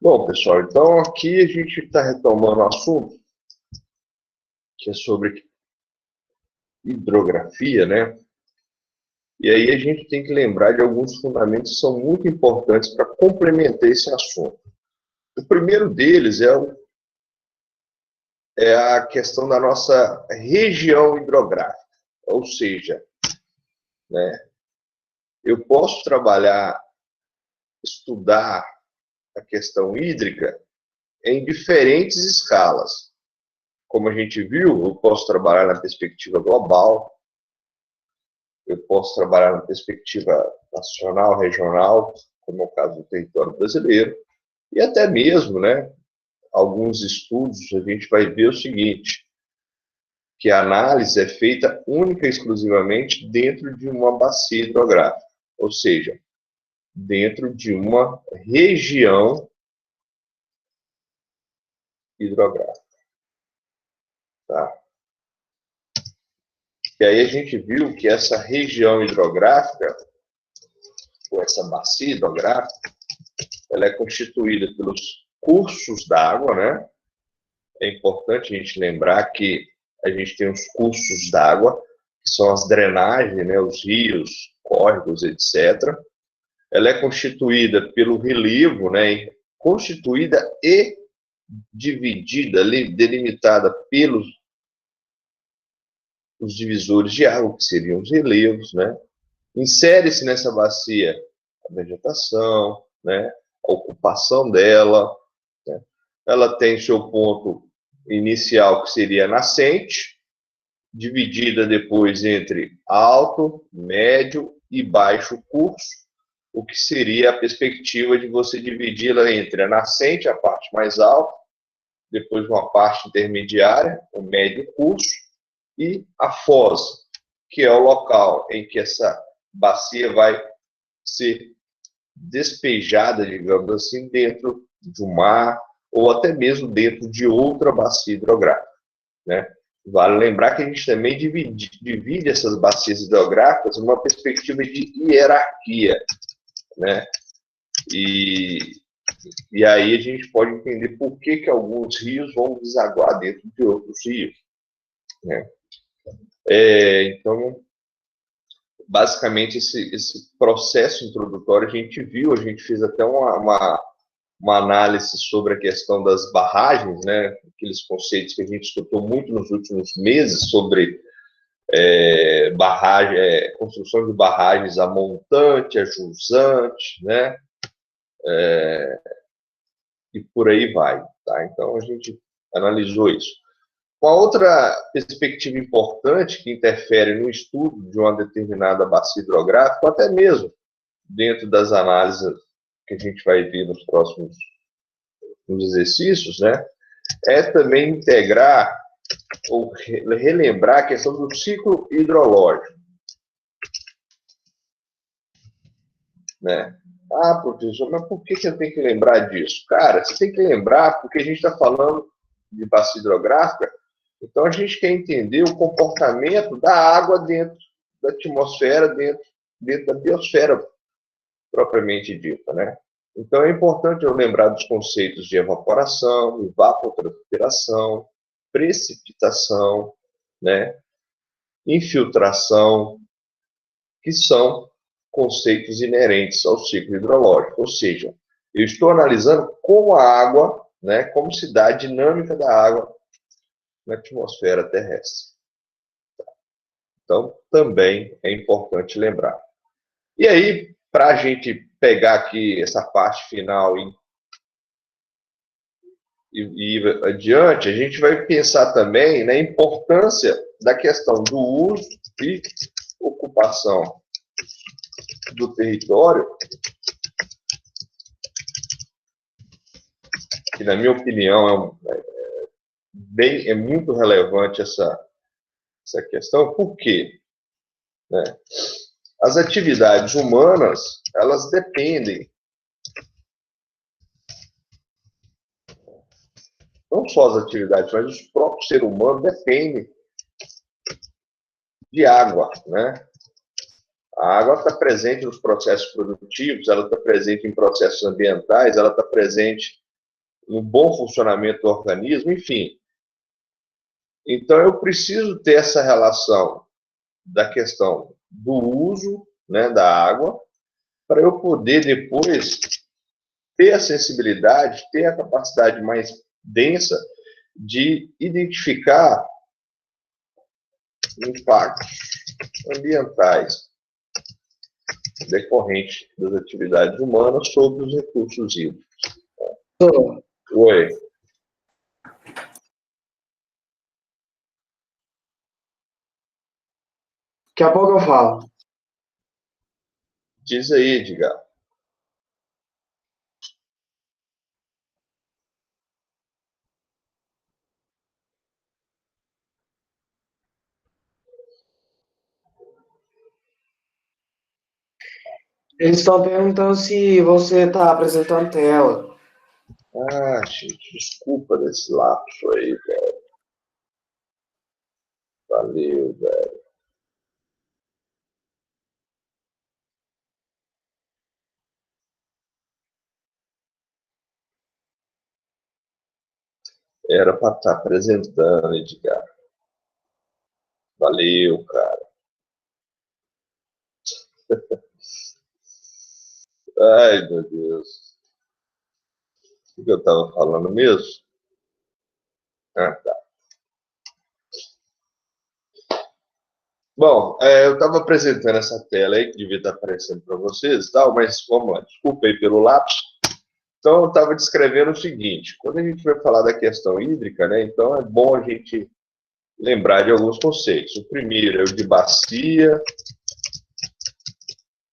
Bom, pessoal, então aqui a gente está retomando o assunto, que é sobre hidrografia, né? E aí a gente tem que lembrar de alguns fundamentos que são muito importantes para complementar esse assunto. O primeiro deles é a questão da nossa região hidrográfica, ou seja, né, eu posso trabalhar, estudar a questão hídrica em diferentes escalas. Como a gente viu, eu posso trabalhar na perspectiva global, eu posso trabalhar na perspectiva nacional, regional, como é o caso do território brasileiro, e até mesmo, né, alguns estudos a gente vai ver o seguinte, que a análise é feita única e exclusivamente dentro de uma bacia hidrográfica, ou seja, dentro de uma região hidrográfica. Tá? E aí a gente viu que essa região hidrográfica, ou essa bacia hidrográfica, ela é constituída pelos cursos d'água, né? É importante a gente lembrar que a gente tem os cursos d'água, que são as drenagens, né? Os rios, córregos, etc. Ela é constituída pelo relevo, né? Constituída e dividida, delimitada pelos os divisores de água, que seriam os relevos, né? Insere-se nessa bacia a vegetação, né? A ocupação dela, né? Ela tem seu ponto inicial, que seria a nascente, dividida depois entre alto, médio e baixo curso, o que seria a perspectiva de você dividi-la entre a nascente, a parte mais alta, depois uma parte intermediária, o médio curso, e a foz, que é o local em que essa bacia vai ser despejada, digamos assim, dentro de um mar ou até mesmo dentro de outra bacia hidrográfica, né? Vale lembrar que a gente também divide essas bacias hidrográficas numa perspectiva de hierarquia, né? E aí a gente pode entender por que alguns rios vão desaguar dentro de outros rios, né? Então, basicamente, esse processo introdutório a gente viu, a gente fez até uma análise sobre a questão das barragens, né? Aqueles conceitos que a gente escutou muito nos últimos meses sobre construção de barragens a montante, a jusante, né? E por aí vai. Tá? Então, a gente analisou isso. Uma outra perspectiva importante que interfere no estudo de uma determinada bacia hidrográfica, ou até mesmo dentro das análises que a gente vai ver nos próximos nos exercícios, né, é também integrar ou relembrar a questão do ciclo hidrológico. Né? Ah, professor, mas por que eu tenho que lembrar disso? Cara, você tem que lembrar porque a gente está falando de bacia hidrográfica, então a gente quer entender o comportamento da água dentro da atmosfera, dentro da biosfera propriamente dita, né? Então é importante eu lembrar dos conceitos de evaporação, evapotranspiração, precipitação, né? Infiltração, que são conceitos inerentes ao ciclo hidrológico, ou seja, eu estou analisando como a água, né, como se dá a dinâmica da água na atmosfera terrestre. Então, também é importante lembrar. E aí, para a gente pegar aqui essa parte final e ir adiante, a gente vai pensar também na importância da questão do uso e ocupação do território, que na minha opinião é muito relevante essa questão. Por quê? Né? As atividades humanas, elas dependem, não só as atividades, mas os próprios seres humanos dependem de água, né? A água está presente nos processos produtivos, ela está presente em processos ambientais, ela está presente um bom funcionamento do organismo, enfim. Então, eu preciso ter essa relação da questão do uso, né, da água, para eu poder depois ter a sensibilidade, ter a capacidade mais densa de identificar impactos ambientais decorrentes das atividades humanas sobre os recursos hídricos. Oi. Daqui a pouco eu falo. Diz aí, Edgar. Eles estão perguntando se você está apresentando tela. Ah, gente, desculpa desse lapso aí, velho. Valeu, velho. Era para estar apresentando, Edgar. Valeu, cara. Ai, meu Deus. O que eu estava falando mesmo? Ah, tá. Bom, eu estava apresentando essa tela aí, que devia estar aparecendo para vocês e tal, mas vamos lá, desculpa aí pelo lapso. Então, eu estava descrevendo o seguinte, quando a gente vai falar da questão hídrica, né, então é bom a gente lembrar de alguns conceitos. O primeiro é o de bacia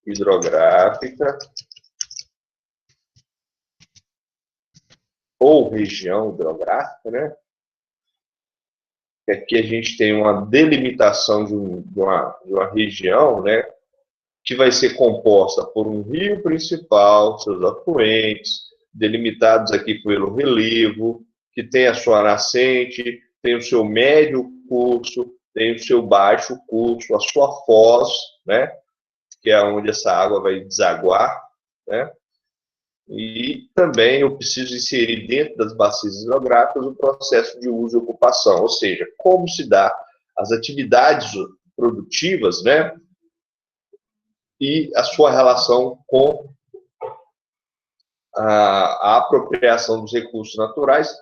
hidrográfica ou região hidrográfica, né? Aqui a gente tem uma delimitação de uma região, né, que vai ser composta por um rio principal, seus afluentes, delimitados aqui pelo relevo, que tem a sua nascente, tem o seu médio curso, tem o seu baixo curso, a sua foz, né, que é onde essa água vai desaguar, né, e também eu preciso inserir dentro das bacias hidrográficas o processo de uso e ocupação, ou seja, como se dá as atividades produtivas, né, e a sua relação com a apropriação dos recursos naturais,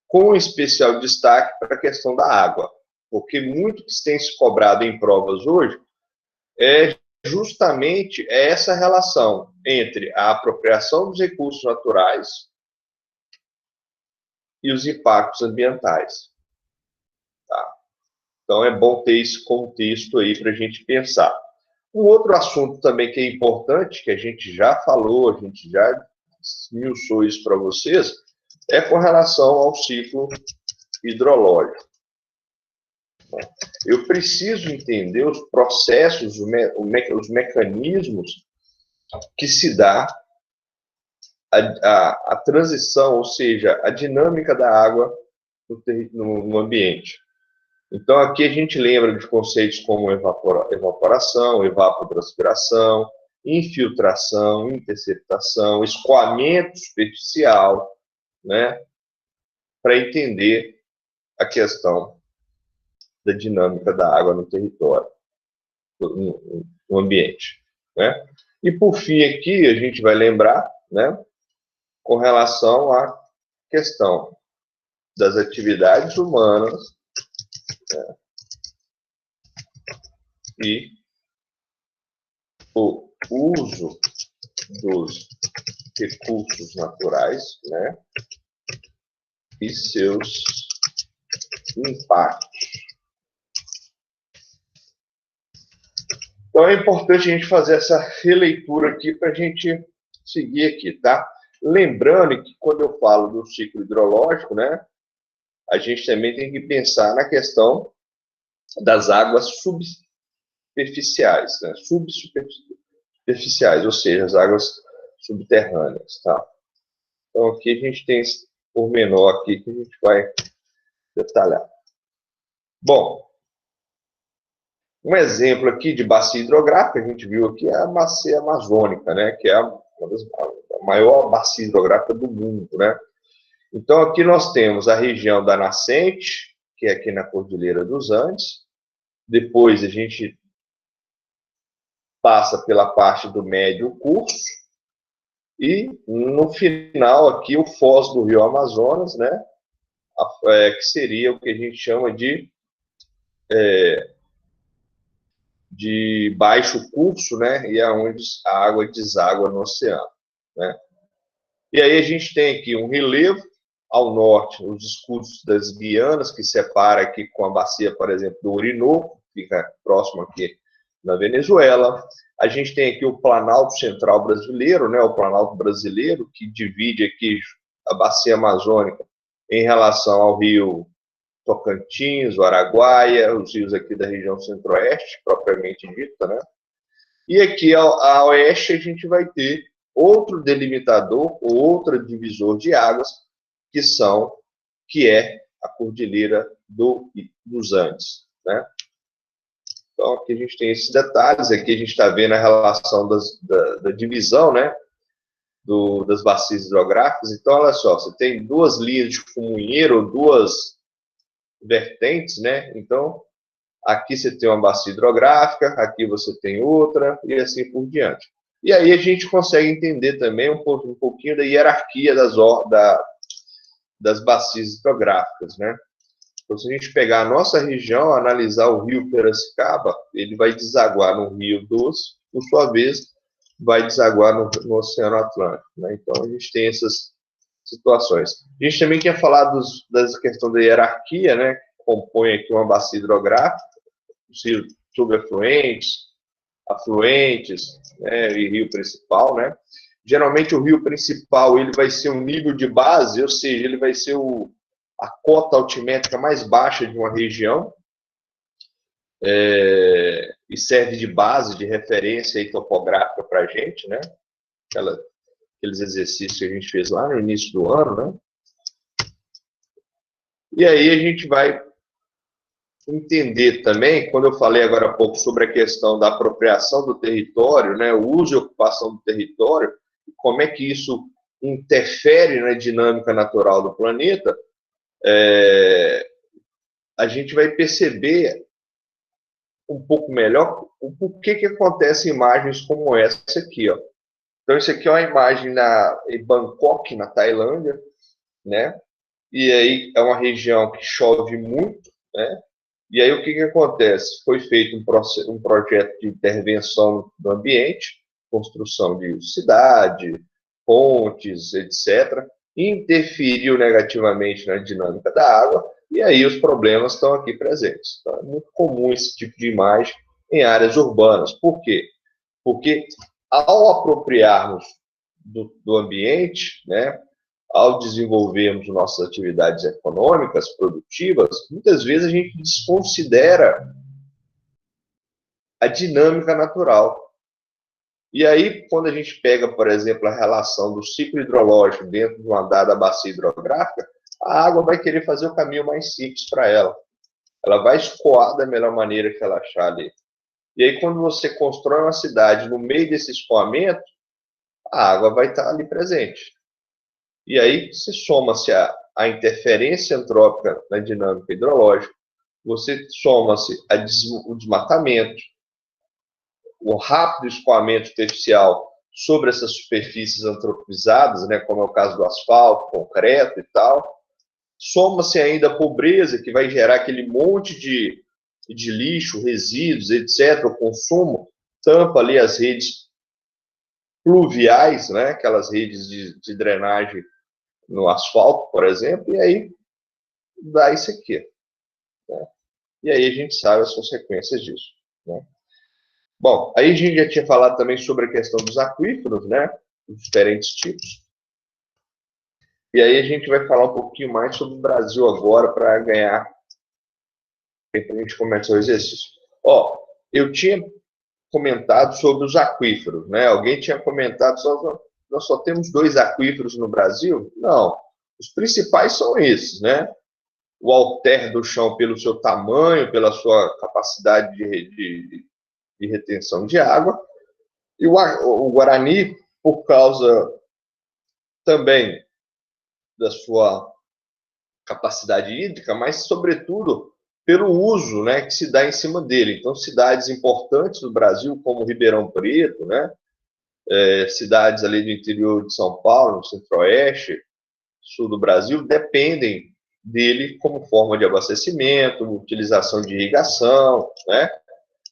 com especial destaque para a questão da água, porque muito que tem se cobrado em provas hoje é justamente essa relação entre a apropriação dos recursos naturais e os impactos ambientais. Tá? Então, é bom ter esse contexto aí para a gente pensar. Um outro assunto também que é importante, que a gente já falou, a gente já esmiuçou isso para vocês, é com relação ao ciclo hidrológico. Eu preciso entender os processos, os mecanismos que se dá a transição, ou seja, a dinâmica da água no ambiente. Então, aqui a gente lembra de conceitos como evaporação, evapotranspiração, infiltração, interceptação, escoamento superficial, né, para entender a questão da dinâmica da água no território, no ambiente, né? E por fim aqui a gente vai lembrar, né, com relação à questão das atividades humanas, né, e o uso dos recursos naturais, né, e seus impactos. Então é importante a gente fazer essa releitura aqui para a gente seguir aqui, tá? Lembrando que quando eu falo do ciclo hidrológico, né, a gente também tem que pensar na questão das águas subsuperficiais, né? Subsuperficiais, ou seja, as águas subterrâneas, tá? Então aqui a gente tem esse pormenor aqui que a gente vai detalhar. Bom, um exemplo aqui de bacia hidrográfica, a gente viu aqui, é a bacia amazônica, né, que é a maior bacia hidrográfica do mundo, né? Então, aqui nós temos a região da nascente, que é aqui na Cordilheira dos Andes. Depois a gente passa pela parte do médio curso. E, no final, aqui, o foz do rio Amazonas, né? Que seria o que a gente chama de baixo curso, né? E é onde a água deságua no oceano, né? E aí a gente tem aqui um relevo ao norte, os escudos das Guianas, que separa aqui com a bacia, por exemplo, do Orinoco, fica próximo aqui na Venezuela. A gente tem aqui o Planalto Central Brasileiro, né, o Planalto Brasileiro, que divide aqui a bacia amazônica em relação ao rio Tocantins, o Araguaia, os rios aqui da região centro-oeste, propriamente dita, né? E aqui a oeste a gente vai ter outro delimitador, ou outro divisor de águas, que é a Cordilheira dos Andes, né? Então, aqui a gente tem esses detalhes, aqui a gente está vendo a relação da divisão, né, das bacias hidrográficas. Então, olha só, você tem duas linhas de comunheiro, duas vertentes, né? Então, aqui você tem uma bacia hidrográfica, aqui você tem outra, e assim por diante. E aí a gente consegue entender também um pouquinho da hierarquia das bacias hidrográficas, né? Então, se a gente pegar a nossa região, analisar o rio Piracicaba, ele vai desaguar no Rio Doce, por sua vez, vai desaguar no Oceano Atlântico, né? Então, a gente tem essas situações. A gente também quer falar das questões da hierarquia, né? Que compõe aqui uma bacia hidrográfica, os rios subafluentes, afluentes, né? E rio principal, né? Geralmente, o rio principal ele vai ser um nível de base, ou seja, ele vai ser a cota altimétrica mais baixa de uma região, e serve de base, de referência aí topográfica para a gente, né? Aqueles exercícios que a gente fez lá no início do ano, né? E aí a gente vai entender também, quando eu falei agora há pouco sobre a questão da apropriação do território, né? O uso e ocupação do território, como é que isso interfere na dinâmica natural do planeta, a gente vai perceber um pouco melhor o porquê que acontecem imagens como essa aqui, ó. Então, isso aqui é uma imagem em Bangkok, na Tailândia, né? E aí é uma região que chove muito, né? E aí o que acontece? Foi feito um projeto de intervenção do ambiente, construção de cidade, pontes, etc., interferiu negativamente na dinâmica da água, e aí os problemas estão aqui presentes. Então, é muito comum esse tipo de imagem em áreas urbanas. Por quê? Porque ao apropriarmos do ambiente, né, ao desenvolvermos nossas atividades econômicas, produtivas, muitas vezes a gente desconsidera a dinâmica natural. E aí, quando a gente pega, por exemplo, a relação do ciclo hidrológico dentro de uma dada bacia hidrográfica, a água vai querer fazer o caminho mais simples para ela. Ela vai escoar da melhor maneira que ela achar ali. E aí, quando você constrói uma cidade no meio desse escoamento, a água vai estar ali presente. E aí, se soma-se a interferência antrópica na dinâmica hidrológica, você soma-se o desmatamento, o rápido escoamento superficial sobre essas superfícies antropizadas, né, como é o caso do asfalto, concreto e tal, soma-se ainda a pobreza, que vai gerar aquele monte de lixo, resíduos, etc., o consumo, tampa ali as redes pluviais, né, aquelas redes de drenagem no asfalto, por exemplo, e aí dá isso aqui, né? E aí a gente sabe as consequências disso, né? Bom, aí a gente já tinha falado também sobre a questão dos aquíferos, né? Os diferentes tipos. E aí a gente vai falar um pouquinho mais sobre o Brasil agora para ganhar. A gente começa o exercício. Ó, eu tinha comentado sobre os aquíferos, né? Alguém tinha comentado, nós só temos 2 aquíferos no Brasil? Não. Os principais são esses, né? O alter do chão pelo seu tamanho, pela sua capacidade de retenção de água, e o Guarani, por causa também da sua capacidade hídrica, mas, sobretudo, pelo uso, né, que se dá em cima dele. Então, cidades importantes do Brasil, como Ribeirão Preto, né, cidades ali do interior de São Paulo, no centro-oeste, sul do Brasil, dependem dele como forma de abastecimento, utilização de irrigação, né,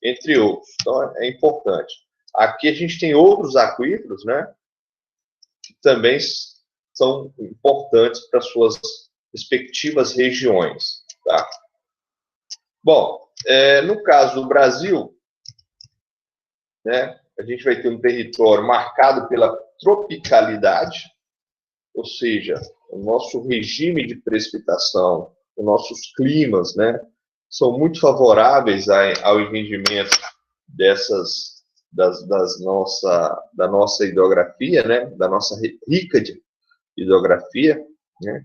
entre outros. Então, é importante. Aqui a gente tem outros aquíferos, né, que também são importantes para suas respectivas regiões. Tá? Bom, no caso do Brasil, né, a gente vai ter um território marcado pela tropicalidade, ou seja, o nosso regime de precipitação, os nossos climas, né, são muito favoráveis ao rendimento da nossa hidrografia, né, da nossa rica de hidrografia, né,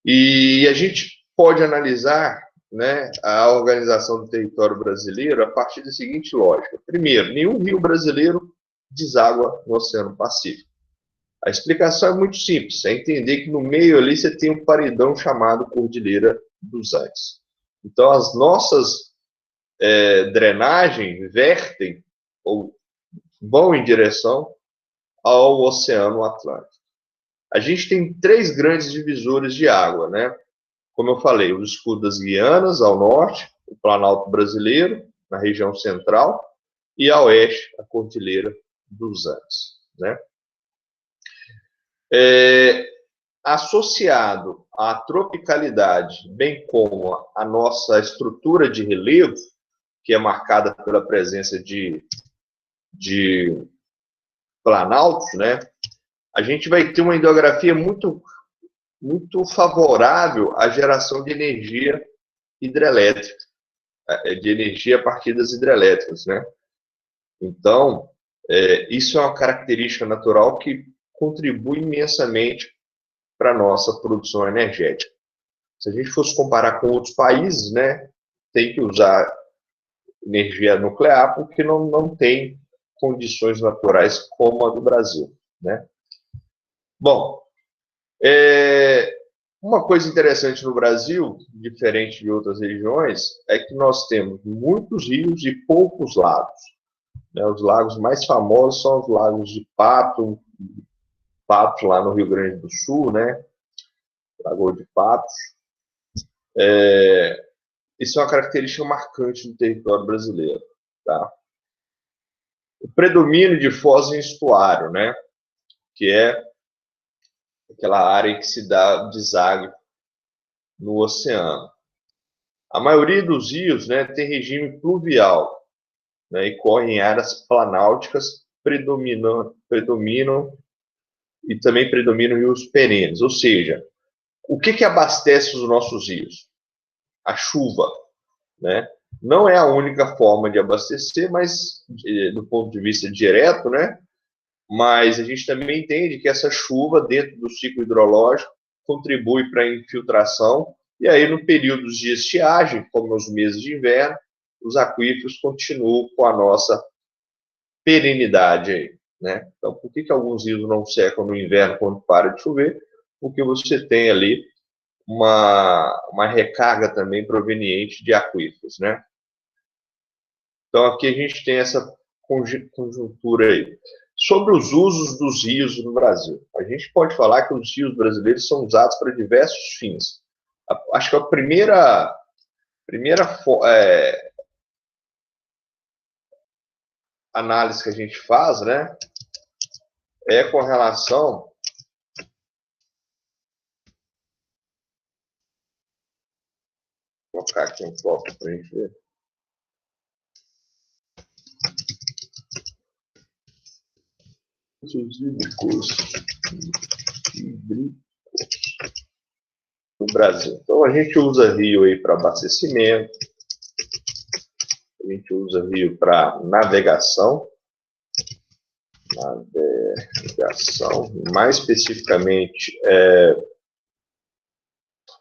e a gente pode analisar, né, a organização do território brasileiro a partir da seguinte lógica. Primeiro, nenhum rio brasileiro deságua no Oceano Pacífico. A explicação é muito simples, é entender que no meio ali você tem um paredão chamado Cordilheira dos Andes. Então, as nossas drenagens vertem ou vão em direção ao Oceano Atlântico. A gente tem 3 grandes divisores de água, né? Como eu falei, os escudos das Guianas, ao norte, o Planalto Brasileiro, na região central, e a oeste, a Cordilheira dos Andes, né? Associado à tropicalidade, bem como a nossa estrutura de relevo, que é marcada pela presença de planaltos, né? A gente vai ter uma hidrografia muito favorável à geração de energia hidrelétrica, de energia a partir das hidrelétricas, né? Então, isso é uma característica natural que contribui imensamente para a nossa produção energética. Se a gente fosse comparar com outros países, né, tem que usar energia nuclear porque não tem condições naturais como a do Brasil, né? Bom, uma coisa interessante no Brasil, diferente de outras regiões, é que nós temos muitos rios e poucos lagos. Né? Os lagos mais famosos são os lagos de Pato lá no Rio Grande do Sul, né? Lagoa de Patos. Isso é uma característica marcante do território brasileiro. Tá? O predomínio de foz em estuário, né? Que é aquela área que se dá deságue no oceano. A maioria dos rios, né, tem regime pluvial, né, e correm em áreas planálticas, predominam e também predominam rios perenes. Ou seja, o que abastece os nossos rios? A chuva, né? Não é a única forma de abastecer, mas do ponto de vista direto, né? Mas a gente também entende que essa chuva, dentro do ciclo hidrológico, contribui para a infiltração, e aí no período de estiagem, como nos meses de inverno, os aquíferos continuam com a nossa perenidade aí, né? Então, por que alguns rios não secam no inverno quando para de chover? Porque você tem ali uma recarga também proveniente de aquíferos, né? Então, aqui a gente tem essa conjuntura aí. Sobre os usos dos rios no Brasil. A gente pode falar que os rios brasileiros são usados para diversos fins. Acho que a primeira análise que a gente faz, né, é com relação vou colocar aqui um foco para a gente ver. Os hídricos do Brasil. Então, a gente usa rio aí para abastecimento, a gente usa rio para navegação, mais especificamente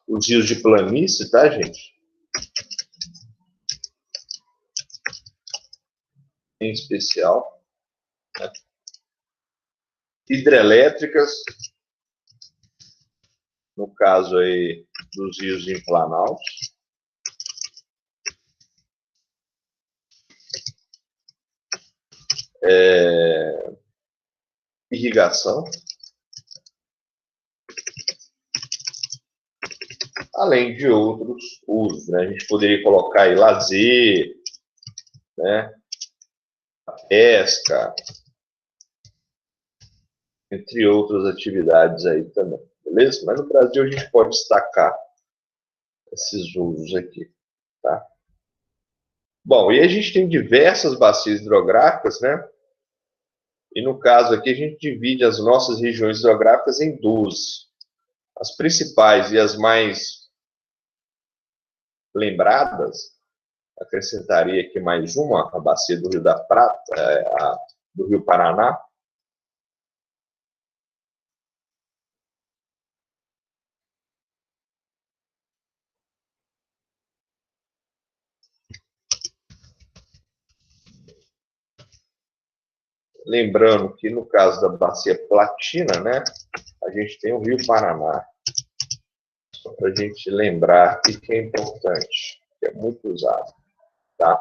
os rios de planície, tá, gente? Em especial, né? Hidrelétricas no caso aí dos rios em Planalto. Irrigação. Além de outros usos, né? A gente poderia colocar aí lazer, né? Pesca, entre outras atividades aí também, beleza? Mas no Brasil a gente pode destacar esses usos aqui, tá? Bom, e a gente tem diversas bacias hidrográficas, né? E no caso aqui a gente divide as nossas regiões hidrográficas em 12. As principais e as mais lembradas, acrescentaria aqui mais uma, a bacia do Rio da Prata, a do Rio Paraná. Lembrando que no caso da bacia Platina, né, a gente tem o Rio Paraná. Só para a gente lembrar que é importante, que é muito usado. Tá?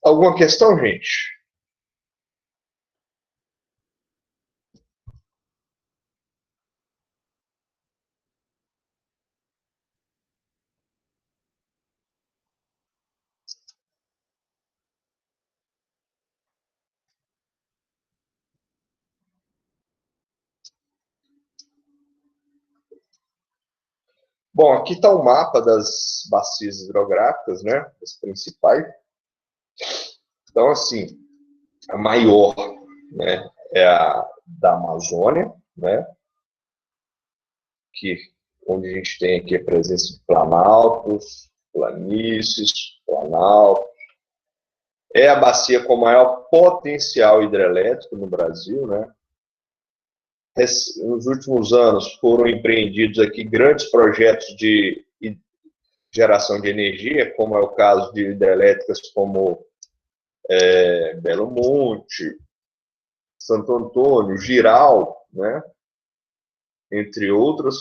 Alguma questão, gente? Bom, aqui está o mapa das bacias hidrográficas, né, as principais. Então, assim, a maior, né, é a da Amazônia, né, que, onde a gente tem aqui a presença de planaltos, planícies, planaltos. É a bacia com maior potencial hidrelétrico no Brasil, né? Nos últimos anos foram empreendidos aqui grandes projetos de geração de energia, como é o caso de hidrelétricas como Belo Monte, Santo Antônio, Giral, né? Entre outras.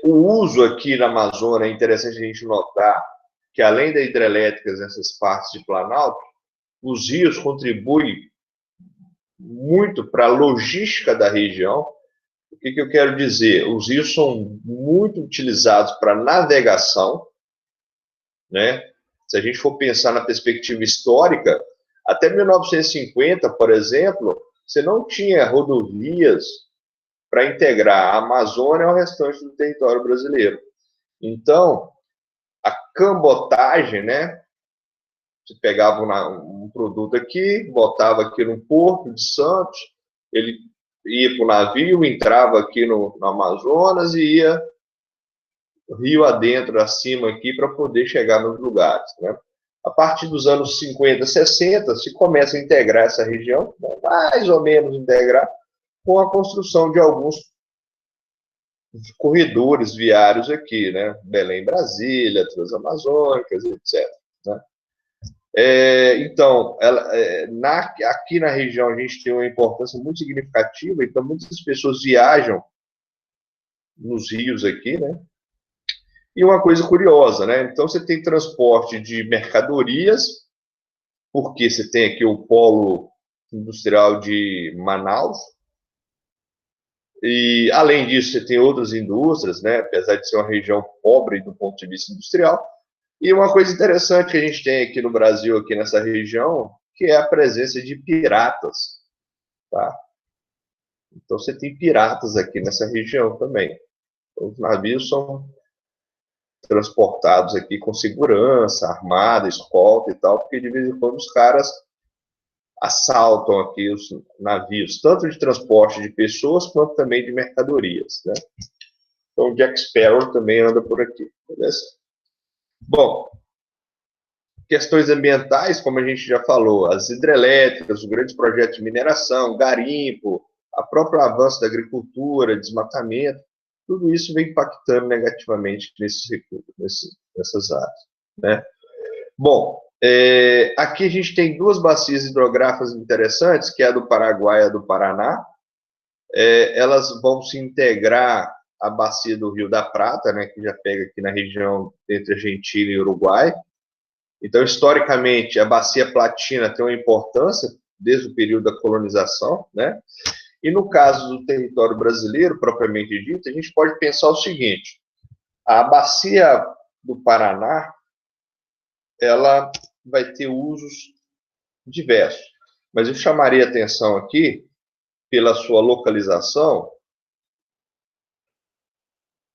O uso aqui na Amazônia, é interessante a gente notar que, além das hidrelétricas nessas partes de Planalto, os rios contribuem muito para a logística da região. O que eu quero dizer? Os rios são muito utilizados para navegação, né? Se a gente for pensar na perspectiva histórica, até 1950, por exemplo, você não tinha rodovias para integrar a Amazônia ao restante do território brasileiro. Então, a cambotagem, né? Você pegava um produto aqui, botava aqui no Porto de Santos, ele ia para o navio, entrava aqui no Amazonas e ia rio adentro, acima aqui, para poder chegar nos lugares, né? A partir dos anos 50, 60, se começa a integrar essa região, mais ou menos integrar, com a construção de alguns corredores viários aqui, né? Belém-Brasília, Transamazônicas, etc. Né? Então, aqui na região a gente tem uma importância muito significativa, então muitas pessoas viajam nos rios aqui, né? E uma coisa curiosa, né? Então você tem transporte de mercadorias, porque você tem aqui o polo industrial de Manaus, e além disso você tem outras indústrias, né? Apesar de ser uma região pobre do ponto de vista industrial. E uma coisa interessante que a gente tem aqui no Brasil, aqui nessa região, que é a presença de piratas, tá? Então você tem piratas aqui nessa região também. Então, os navios são transportados aqui com segurança, armada, escolta e tal, porque de vez em quando os caras assaltam aqui os navios, tanto de transporte de pessoas quanto também de mercadorias, né? Então o Jack Sparrow também anda por aqui, beleza? Bom, questões ambientais, como a gente já falou, as hidrelétricas, os grandes projetos de mineração, garimpo, a próprio avanço da agricultura, desmatamento, tudo isso vem impactando negativamente nessas áreas, né? Bom, aqui a gente tem duas bacias hidrográficas interessantes, que é a do Paraguai e a do Paraná, elas vão se integrar à bacia do Rio da Prata, né, que já pega aqui na região entre Argentina e Uruguai. Então, historicamente, a bacia platina tem uma importância desde o período da colonização, né? E no caso do território brasileiro, propriamente dito, a gente pode pensar o seguinte: a bacia do Paraná, ela vai ter usos diversos, mas eu chamaria atenção aqui pela sua localização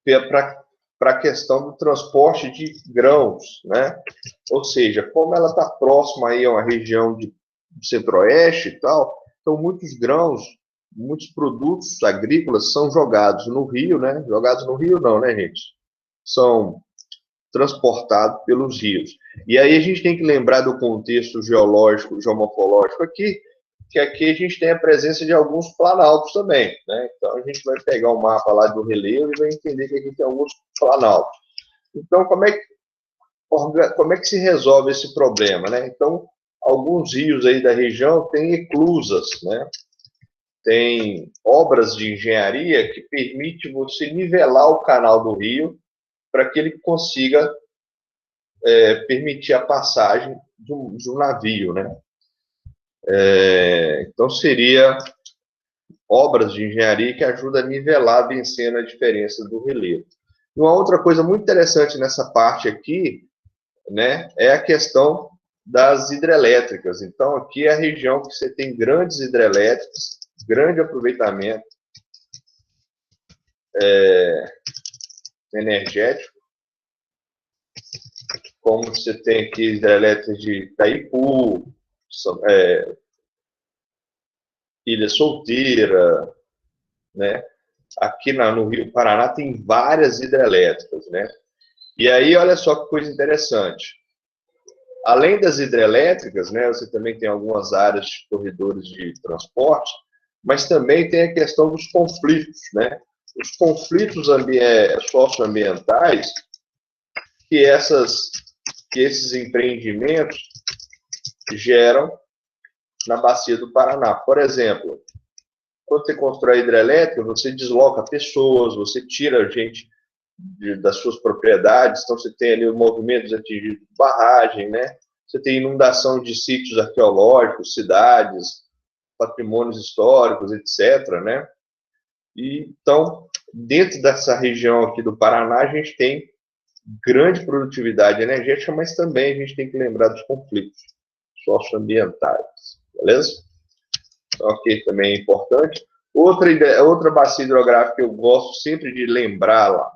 para a questão do transporte de grãos, né? Ou seja, como ela está próxima aí a uma região de centro-oeste e tal, então muitos grãos, muitos produtos agrícolas são jogados no rio, né? Jogados no rio não, né, gente? São transportados pelos rios. E aí a gente tem que lembrar do contexto geológico, geomorfológico aqui, que aqui a gente tem a presença de alguns planaltos também, né? Então a gente vai pegar o mapa lá do relevo e vai entender que aqui tem alguns planaltos. Então como é que se resolve esse problema, né? Então alguns rios aí da região têm eclusas, né? Tem obras de engenharia que permite você nivelar o canal do rio para que ele consiga permitir a passagem de um navio, né? Então seria obras de engenharia que ajudam a nivelar, vencendo a diferença do relevo. E uma outra coisa muito interessante nessa parte aqui, né, é a questão das hidrelétricas. Então aqui é a região que você tem grandes hidrelétricas, grande aproveitamento energético, como você tem aqui hidrelétricas de Itaipu, Ilha Solteira, né? Aqui no Rio Paraná tem várias hidrelétricas, né? E aí, olha só que coisa interessante. Além das hidrelétricas, né, você também tem algumas áreas de corredores de transporte, mas também tem a questão dos conflitos, né? Os conflitos socioambientais que esses empreendimentos geram na bacia do Paraná. Por exemplo, quando você constrói hidrelétrica, você desloca pessoas, você tira gente das suas propriedades, então você tem ali o movimento de atingir barragem, né? Você tem inundação de sítios arqueológicos, cidades, patrimônios históricos, etc., né? E, então, dentro dessa região aqui do Paraná, a gente tem grande produtividade energética, mas também a gente tem que lembrar dos conflitos socioambientais, beleza? Então, aqui também é importante. Outra bacia hidrográfica que eu gosto sempre de lembrar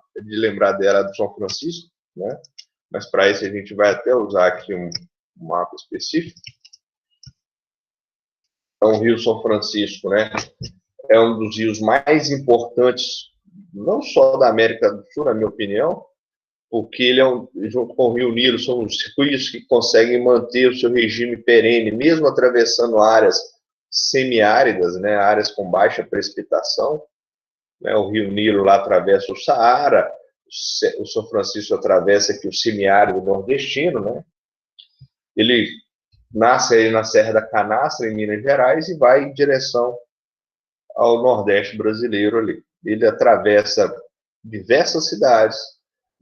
dela é do São Francisco, né? Mas para isso a gente vai até usar aqui um mapa específico. Então, o Rio São Francisco, né? É um dos rios mais importantes, não só da América do Sul, na minha opinião, porque ele junto com o Rio Nilo, são os rios que conseguem manter o seu regime perene, mesmo atravessando áreas semiáridas, né, áreas com baixa precipitação. Né, o Rio Nilo lá atravessa o Saara, o São Francisco atravessa aqui o semiárido nordestino, né? Ele nasce aí na Serra da Canastra, em Minas Gerais, e vai em direção ao Nordeste brasileiro ali. Ele atravessa diversas cidades,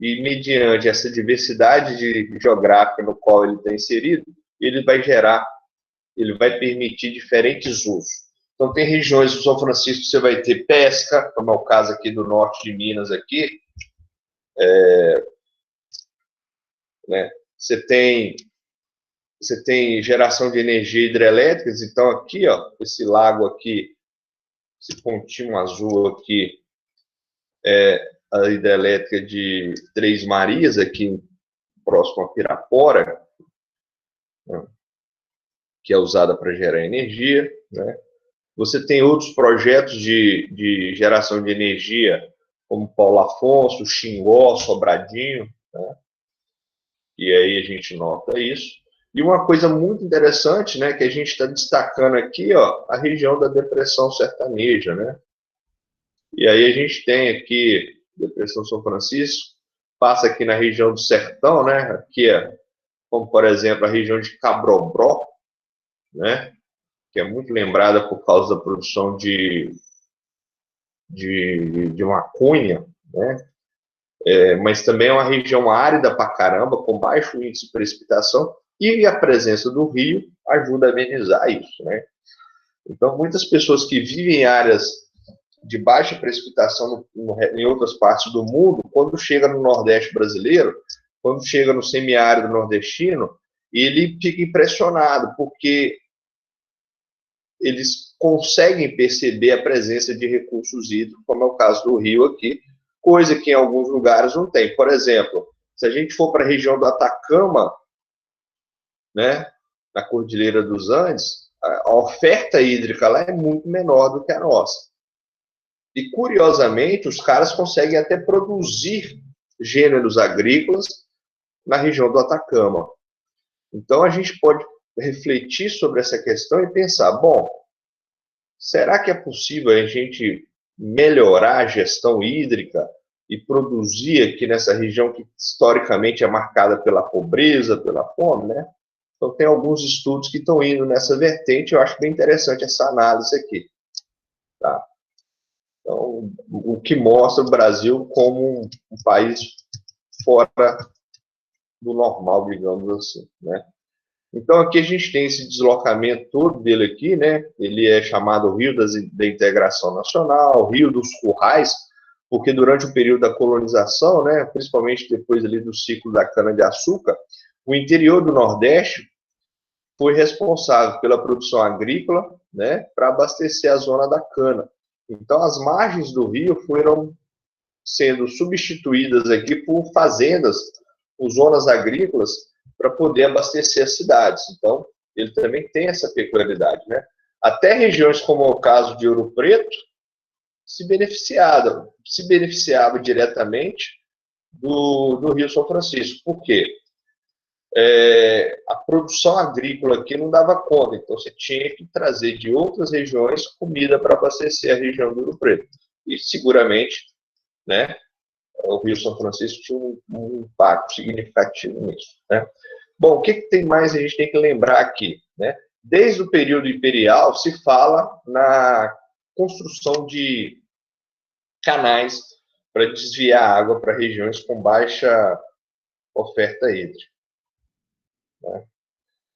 e mediante essa diversidade geográfica no qual ele está inserido, ele vai permitir diferentes usos. Então, tem regiões do São Francisco que você vai ter pesca, como é o caso aqui do norte de Minas, aqui. Né? Você tem geração de energia hidrelétricas, então aqui, ó, esse lago aqui, esse pontinho azul aqui, é a hidrelétrica de Três Marias, aqui próximo a Pirapora, né, que é usada para gerar energia, né? Você tem outros projetos de geração de energia, como Paulo Afonso, Xingó, Sobradinho, né? E aí a gente nota isso. E uma coisa muito interessante, né, que a gente está destacando aqui, ó, a região da depressão sertaneja, né? E aí a gente tem aqui Depressão São Francisco, passa aqui na região do Sertão, né? Aqui é, como por exemplo, a região de Cabrobó, né? Que é muito lembrada por causa da produção de de Macunha, né? Mas também é uma região árida pra caramba, com baixo índice de precipitação, e a presença do rio ajuda a amenizar isso, né? Então, muitas pessoas que vivem em áreas de baixa precipitação em outras partes do mundo, quando chega no Nordeste brasileiro, quando chega no semiárido nordestino, ele fica impressionado, porque eles conseguem perceber a presença de recursos hídricos, como é o caso do rio aqui, coisa que em alguns lugares não tem. Por exemplo, se a gente for para a região do Atacama, né, na Cordilheira dos Andes, a oferta hídrica lá é muito menor do que a nossa. E, curiosamente, os caras conseguem até produzir gêneros agrícolas na região do Atacama. Então, a gente pode refletir sobre essa questão e pensar, bom, será que é possível a gente melhorar a gestão hídrica e produzir aqui nessa região que historicamente é marcada pela pobreza, pela fome, né? Então, tem alguns estudos que estão indo nessa vertente, eu acho bem interessante essa análise aqui. Tá? Então, o que mostra o Brasil como um país fora do normal, digamos assim, né? Então, aqui a gente tem esse deslocamento todo dele aqui, né? Ele é chamado Rio da Integração Nacional, Rio dos Currais, porque durante o período da colonização, né, principalmente depois ali do ciclo da cana-de-açúcar, o interior do Nordeste foi responsável pela produção agrícola, né, para abastecer a zona da cana. Então, as margens do rio foram sendo substituídas aqui por fazendas, por zonas agrícolas, para poder abastecer as cidades. Então, ele também tem essa peculiaridade, né? Até regiões como o caso de Ouro Preto se beneficiava diretamente do Rio São Francisco. Por quê? A produção agrícola aqui não dava conta, então você tinha que trazer de outras regiões comida para abastecer a região do Ouro Preto. E seguramente, né, o Rio São Francisco tinha um impacto significativo nisso, né? Bom, o que tem mais a gente tem que lembrar aqui, né? Desde o período imperial se fala na construção de canais para desviar água para regiões com baixa oferta hídrica, né?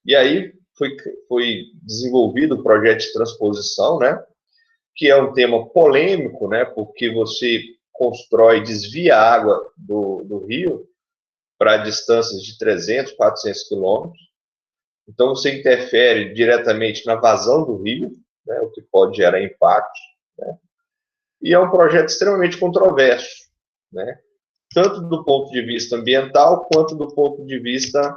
E aí foi desenvolvido o projeto de transposição, né? Que é um tema polêmico, né? Porque você constrói, desvia a água do rio para distâncias de 300, 400 quilômetros. Então, você interfere diretamente na vazão do rio, né, o que pode gerar impactos, né? E é um projeto extremamente controverso, né? Tanto do ponto de vista ambiental, quanto do ponto de vista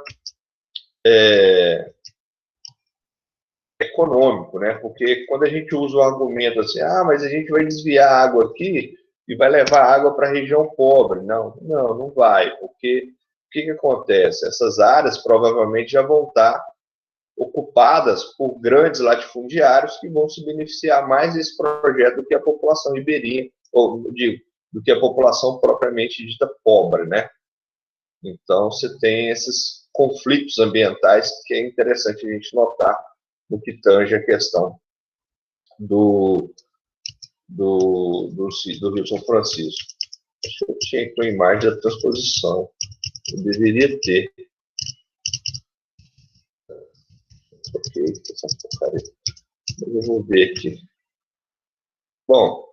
econômico, né? Porque quando a gente usa o argumento assim, mas a gente vai desviar a água aqui e vai levar água para a região pobre. Não vai, porque o que acontece? Essas áreas provavelmente já vão estar ocupadas por grandes latifundiários que vão se beneficiar mais desse projeto do que a população ribeirinha, ou do que a população propriamente dita pobre, né? Então, você tem esses conflitos ambientais que é interessante a gente notar no que tange a questão do Rio São Francisco. Acho que eu tinha aqui uma imagem da transposição. Eu deveria ter. Ok, essa porcaria. Mas eu vou ver aqui. Bom,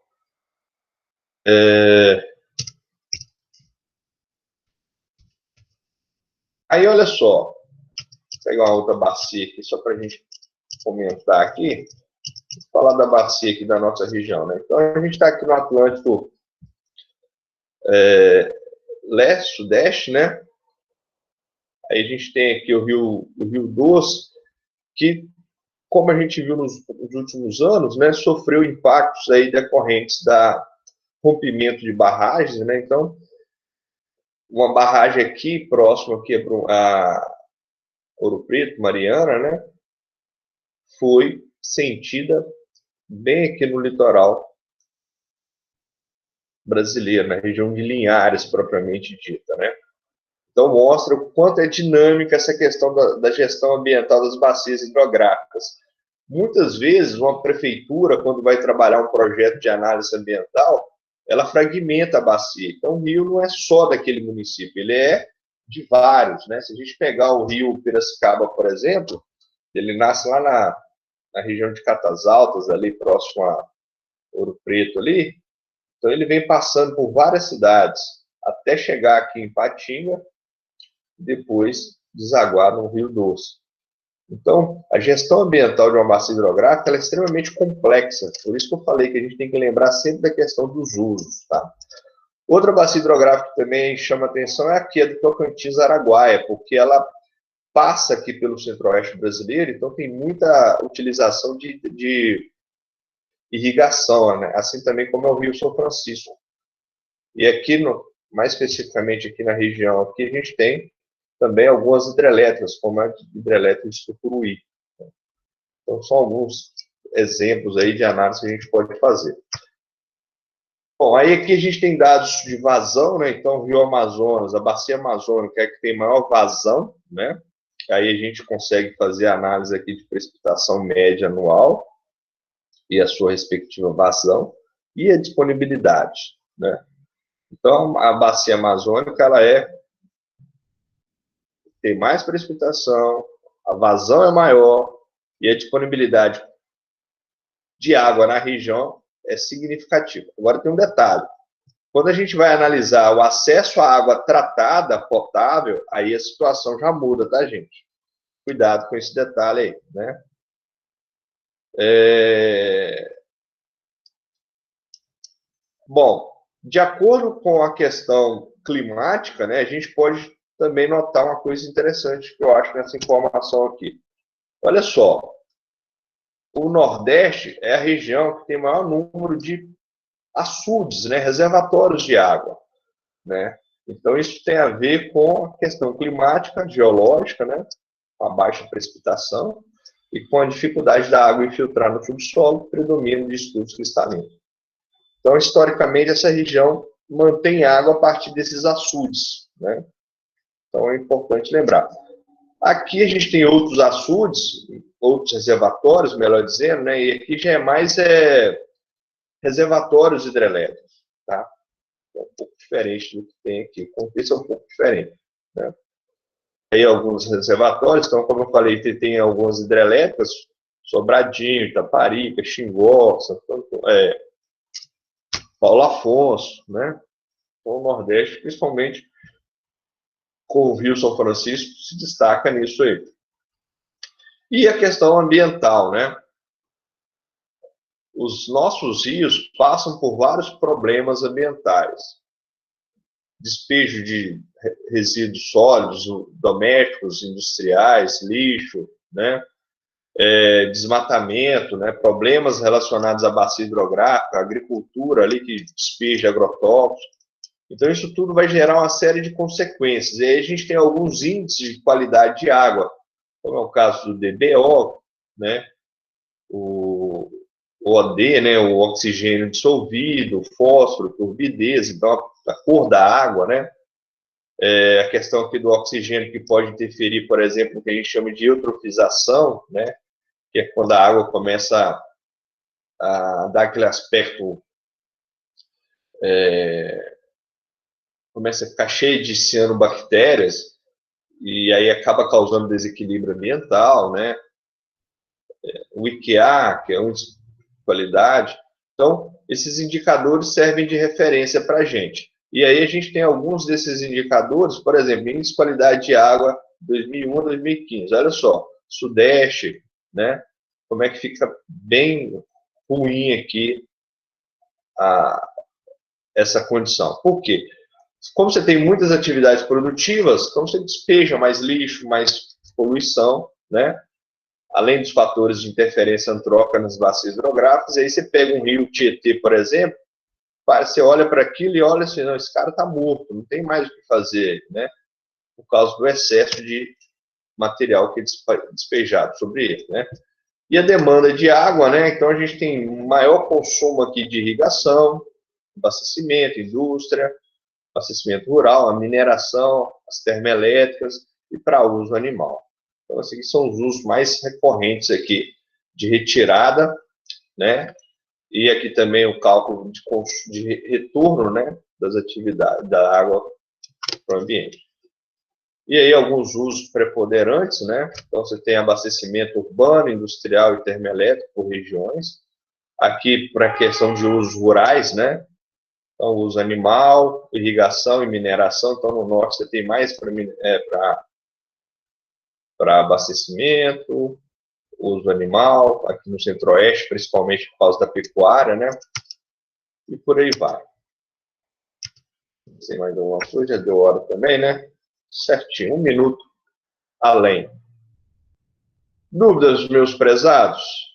aí olha só, vou pegar uma outra bacia aqui só para a gente comentar aqui. Vou falar da bacia aqui da nossa região, né? Então a gente está aqui no Atlântico leste, sudeste, né? Aí a gente tem aqui o Rio Doce, que, como a gente viu nos últimos anos, né, sofreu impactos aí decorrentes da rompimento de barragens, né? Então, uma barragem aqui próxima aqui a Ouro Preto, Mariana, né, foi sentida bem aqui no litoral brasileiro, na região de Linhares, propriamente dita, né? Então, mostra o quanto é dinâmica essa questão da gestão ambiental das bacias hidrográficas. Muitas vezes, uma prefeitura, quando vai trabalhar um projeto de análise ambiental, ela fragmenta a bacia. Então, o rio não é só daquele município, ele é de vários, né? Se a gente pegar o rio Piracicaba, por exemplo, ele nasce lá na região de Catas Altas, ali próximo a Ouro Preto ali, então ele vem passando por várias cidades, até chegar aqui em Patinga, e depois desaguar no Rio Doce. Então, a gestão ambiental de uma bacia hidrográfica é extremamente complexa, por isso que eu falei que a gente tem que lembrar sempre da questão dos usos, tá? Outra bacia hidrográfica que também chama atenção é aqui, a do Tocantins-Araguaia, porque ela passa aqui pelo centro-oeste brasileiro, então tem muita utilização de irrigação, né? Assim também como é o Rio São Francisco. E aqui, mais especificamente aqui na região, aqui a gente tem também algumas hidrelétricas, como a hidrelétrica de Tucuruí. Então, são alguns exemplos aí de análise que a gente pode fazer. Bom, aí aqui a gente tem dados de vazão, né? Então, o Rio Amazonas, a bacia amazônica é que tem maior vazão, né? Aí a gente consegue fazer a análise aqui de precipitação média anual e a sua respectiva vazão e a disponibilidade, né? Então, a bacia amazônica, ela tem mais precipitação, a vazão é maior e a disponibilidade de água na região é significativa. Agora tem um detalhe. Quando a gente vai analisar o acesso à água tratada, potável, aí a situação já muda, tá, gente? Cuidado com esse detalhe aí, né? Bom, de acordo com a questão climática, né, a gente pode também notar uma coisa interessante que eu acho nessa informação aqui. Olha só, o Nordeste é a região que tem maior número de açudes, né, reservatórios de água, né? Então, isso tem a ver com a questão climática, geológica, né, com a baixa precipitação e com a dificuldade da água infiltrar no subsolo, predomínio de estudos cristalinos. Então, historicamente, essa região mantém água a partir desses açudes, né? Então, é importante lembrar. Aqui a gente tem outros açudes, outros reservatórios, melhor dizendo, né? E aqui já é mais reservatórios hidrelétricos, tá? É um pouco diferente do que tem aqui. O contexto é um pouco diferente, né? Aí alguns reservatórios, então, como eu falei, tem algumas hidrelétricas, Sobradinho, Itaparica, Xingó, Paulo Afonso, né? O Nordeste, principalmente com o Rio São Francisco, se destaca nisso aí. E a questão ambiental, né? Os nossos rios passam por vários problemas ambientais. Despejo de resíduos sólidos, domésticos, industriais, lixo, né? Desmatamento, né? Problemas relacionados à bacia hidrográfica, agricultura ali que despeja agrotóxicos. Então, isso tudo vai gerar uma série de consequências. E aí a gente tem alguns índices de qualidade de água, como é o caso do DBO, né? O OD, né? O oxigênio dissolvido, o fósforo, turbidez, então a cor da água, né? A questão aqui do oxigênio que pode interferir, por exemplo, no que a gente chama de eutrofização, né? Que é quando a água começa a dar aquele aspecto, começa a ficar cheio de cianobactérias, e aí acaba causando desequilíbrio ambiental, né? O IQA, que é um índice de qualidade. Então, esses indicadores servem de referência para a gente. E aí a gente tem alguns desses indicadores, por exemplo, índice de qualidade de água 2001 a 2015. Olha só, Sudeste, né? Como é que fica bem ruim aqui essa condição. Por quê? Como você tem muitas atividades produtivas, então você despeja mais lixo, mais poluição, né? Além dos fatores de interferência antrópica nas bacias hidrográficas, aí você pega um rio Tietê, por exemplo, você olha para aquilo e olha assim, não, esse cara está morto, não tem mais o que fazer, né? Por causa do excesso de material que é despejado sobre ele, né? E a demanda de água, né? Então a gente tem maior consumo aqui de irrigação, abastecimento, indústria, abastecimento rural, a mineração, as termoelétricas e para uso animal. Então, esses são os usos mais recorrentes aqui de retirada, né, E aqui também o cálculo de retorno, né, das atividades da água para o ambiente. E aí alguns usos preponderantes, né? Então você tem abastecimento urbano, industrial e termoelétrico por regiões. Aqui para a questão de usos rurais, né? Então uso animal, irrigação e mineração. Então no norte você tem mais para abastecimento, uso animal. Aqui no centro-oeste, principalmente por causa da pecuária, né? E por aí vai. Sem mais alguma coisa, já deu hora também, né? Certinho, 1 minuto além. Dúvidas, meus prezados?